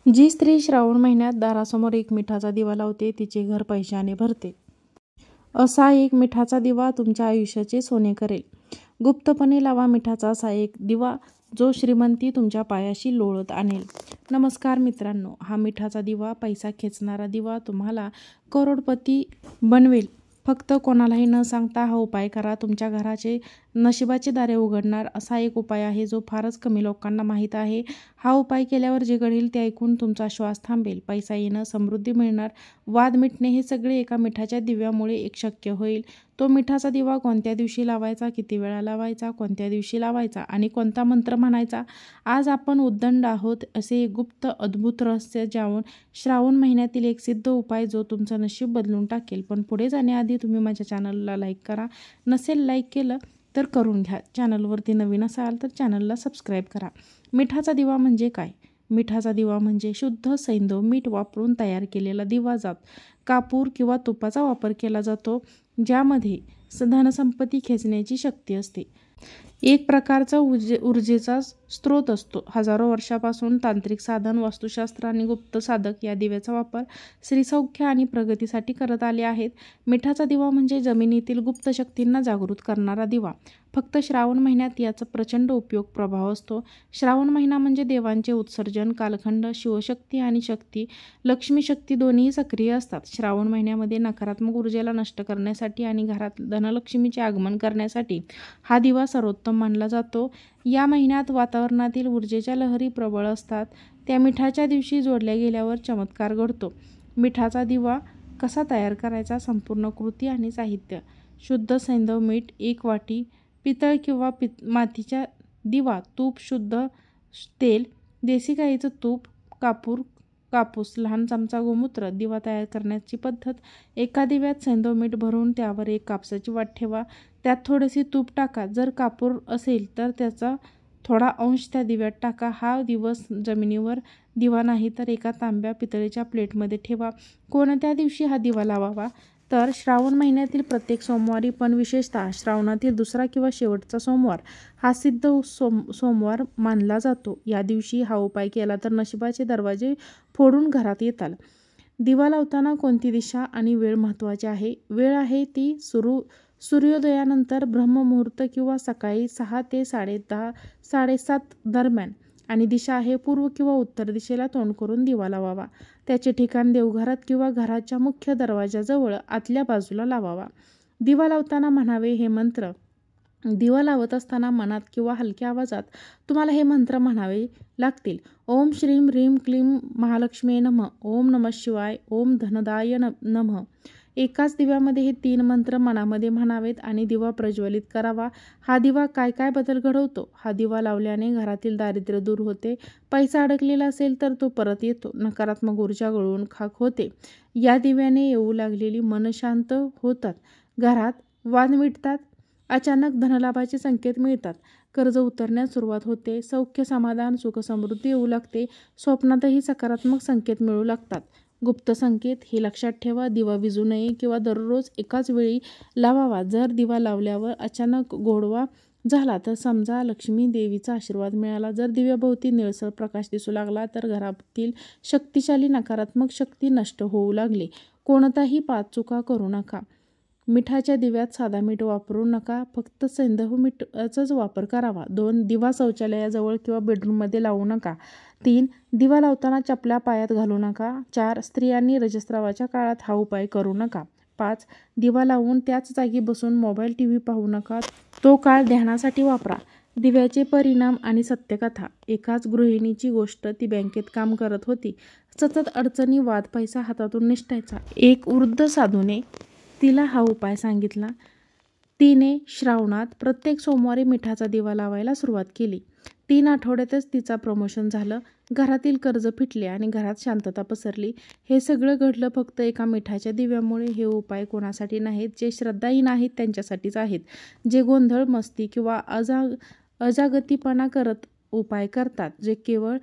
जी स्त्री श्रावण महिन्यात दारासमोर एक मिठाचा दिवा लावते तिचे घर पैशाने भरते. असा एक मिठाचा दिवा तुमच्या आयुष्याचे सोने करेल. गुप्तपणे लावा मिठाचा असा एक दिवा जो श्रीमंती तुमच्या पायाशी लोळत आणेल. नमस्कार मित्रांनो, हा मिठाचा दिवा, पैसा खेचणारा दिवा तुम्हाला करोडपती बनवेल. फक्त कोणालाही न सांगता हा उपाय करा. तुमच्या घराचे नशिबाचे दारे उघडणार असा एक उपाय आहे जो फारच कमी लोकांना माहीत आहे. हा उपाय केल्यावर जे घडेल ते ऐकून तुमचा श्वास थांबेल. पैसा येणं, समृद्धी मिळणार, वाद मिटणे हे सगळे एका मिठाच्या दिव्यामुळे एक शक्य होईल. तो मिठाचा दिवा कोणत्या दिवशी लावायचा, किती वेळा लावायचा, कोणत्या दिवशी लावायचा आणि कोणता मंत्र म्हणायचा, आज आपण उद्दंड आहोत. असे एक गुप्त अद्भुत रहस्य जाऊन श्रावण महिन्यातील एक सिद्ध उपाय जो तुमचं नशीब बदलून टाकेल. पण पुढे जाण्याआधी तुम्ही माझ्या चॅनलला लाईक करा. नसेल लाईक केलं तर करून घ्या. चॅनलवरती नवीन असाल तर चॅनलला सबस्क्राईब करा. मिठाचा दिवा म्हणजे काय? मिठाचा दिवा म्हणजे शुद्ध सैंधव मीठ वापरून तयार केलेला दिवा. जात कापूर किंवा तुपाचा वापर केला जातो, ज्यामध्ये धनसंपत्ती खेचण्याची शक्ती असते. एक प्रकारचा ऊर्जेचा स्रोत असतो. हजारो वर्षापासून तांत्रिक साधन, वास्तुशास्त्र आणि गुप्त साधक या दिव्याचा वापर श्रीसौख्य आणि प्रगतीसाठी करत आले आहेत. मिठाचा दिवा म्हणजे जमिनीतील गुप्त शक्तींना जागृत करणारा दिवा. फक्त श्रावण महिन्यात याचा प्रचंड उपयोग प्रभाव असतो. श्रावण महिना म्हणजे देवांचे उत्सर्जन कालखंड. शिवशक्ती आणि शक्ती, लक्ष्मी शक्ती दोन्ही सक्रिय असतात. श्रावण महिन्यामध्ये नकारात्मक ऊर्जेला नष्ट करण्यासाठी आणि घरात धनलक्ष्मीचे आगमन करण्यासाठी हा दिवा सर्वोत्तम मानला जातो. या महिन्यात वातावरणातील ऊर्जेच्या लहरी प्रबळ असतात. त्या मिठाच्या दिवशी जोडल्या गेल्यावर चमत्कार घडतो. मिठाचा दिवा कसा तयार करायचा? संपूर्ण कृती आणि साहित्य: शुद्ध सैंधव मीठ 1 वाटी, पितळ किंवा मातीचा दिवा, तूप, शुद्ध तेल, देशी गाईचं तूप, कापूस, लहान चमचा गोमूत्र. दिवा तयार करण्याची पद्धत: एका दिव्यात सैंधव मीठ भरून त्यावर एक कापसाची वाट ठेवा. त्यात थोडेसे तूप टाका. जर कापूर असेल तर त्याचा थोडा अंश त्या दिव्यात टाका. हा दिवस जमिनीवर दिवा नाही तर एका तांब्या पितळेच्या प्लेटमध्ये ठेवा. कोणत्या दिवशी हा दिवा लावावा? तर श्रावण महिन्यातील प्रत्येक सोमवारी, पण विशेषतः श्रावणातील दुसरा किंवा शेवटचा सोमवार हा सिद्ध सोमवार मानला जातो. या दिवशी हा उपाय केला तर नशिबाचे दरवाजे फोडून घरात येताल. दिवा लावताना कोणती दिशा आणि वेळ महत्त्वाची आहे. वेळ आहे ती सूर्योदयानंतर ब्रह्ममुहूर्त किंवा सकाळी 6 ते 7:30 दरम्यान, आणि दिशा आहे पूर्व किंवा उत्तर दिशेला तोंड करून दिवा लावावा. त्याचे ठिकाण देवघरात किंवा घराच्या मुख्य दरवाजाजवळ आतल्या बाजूला लावावा. दिवा लावताना म्हणावे हे मंत्र: दिवा लावत असताना मनात किंवा हलक्या आवाजात तुम्हाला हे मंत्र म्हणावे लागतील. ओम श्रीं ह्रीं क्लीं महालक्ष्मी नमः, ओम नमः शिवाय, ओम धनदाय नमः. एकाच दिव्यामध्ये हे 3 मंत्र मनामध्ये म्हणावेत आणि दिवा प्रज्वलित करावा. हा दिवा काय काय बदल घडवतो? हा दिवा लावल्याने घरातील दारिद्र्य दूर होते. पैसा अडकलेला असेल तर तो परत येतो. नकारात्मक ऊर्जा गळून खाक होते. या दिव्याने येऊ लागलेली मन शांत होतात. घरात वाद मिटतात. अचानक धनलाभाचे संकेत मिळतात. कर्ज उतरण्यास सुरुवात होते. सौख्य, समाधान, सुख, समृद्धी येऊ लागते. स्वप्नातही सकारात्मक संकेत मिळू लागतात. गुप्त संकेत हे लक्षात ठेवा: दिवा विझू नये किंवा दररोज एकाच वेळी लावावा. जर दिवा लावल्यावर अचानक गोडवा झाला तर समजा लक्ष्मी देवीचा आशीर्वाद मिळाला. जर दिव्याभोवती निळसर प्रकाश दिसू लागला तर घरातील शक्तिशाली नकारात्मक शक्ती नष्ट होऊ लागली. कोणताही पाचचुका करू नका. मिठाच्या दिव्यात साधा मीठ वापरू नका. फक्त सैंधव मीठाचाच वापर करावा. 2. दिवा शौचालयाजवळ किंवा बेडरूममध्ये लावू नका. 3. दिवा लावताना चपला पायात घालू नका. 4. स्त्रियांनी रजस्रावाच्या काळात हा उपाय करू नका. 5. दिवा लावून त्याच जागी बसून मोबाईल, टीव्ही पाहू नका. तो काळ ध्यानासाठी वापरा. दिव्याचे परिणाम आणि सत्यकथा: एकाच गृहिणीची गोष्ट. ती बँकेत काम करत होती. सतत अडचणी, वाद, पैसा हातातून निसटायचा. एक वृद्ध साधूने तिला हा उपाय सांगितला. तिने श्रावणात प्रत्येक सोमवारी मिठाचा दिवा लावायला सुरुवात केली. 3 आठवड्यातच तिचा प्रमोशन झालं. घरातील कर्ज फिटले आणि घरात शांतता पसरली. हे सगळं घडलं फक्त एका मिठाच्या दिव्यामुळे. हे उपाय कोणासाठी नाहीत जे श्रद्धाहीन आहेत त्यांच्यासाठीच आहेत. जे गोंधळ, मस्ती किंवा अजागतीपणा करत उपाय करतात. जे केवळ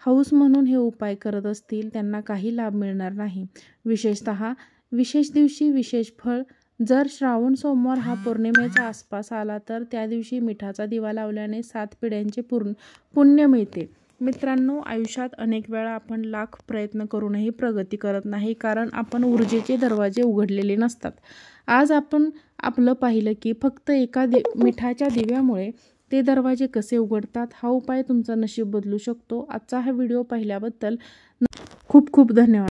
हौस म्हणून हे उपाय करत असतील त्यांना काही लाभ मिळणार नाही. विशेषतः विशेष दिवशी विशेष फळ: जर श्रावण सोमवार हा पौर्णिमेच्या आसपास आला तर त्या दिवशी मिठाचा दिवा लावल्याने 7 पिढ्यांचे पुण्य मिळते. मित्रांनो, आयुष्यात अनेक वेळा आपण लाख प्रयत्न करूनही प्रगती करत नाही, कारण आपण ऊर्जेचे दरवाजे उघडलेले नसतात. आज आपण आपलं पाहिलं की फक्त एका मिठाच्या दिव्यामुळे ते दरवाजे कसे उघडतात. हा उपाय तुमचं नशीब बदलू शकतो. आजचा हा व्हिडिओ पाहिल्याबद्दल खूप खूप धन्यवाद.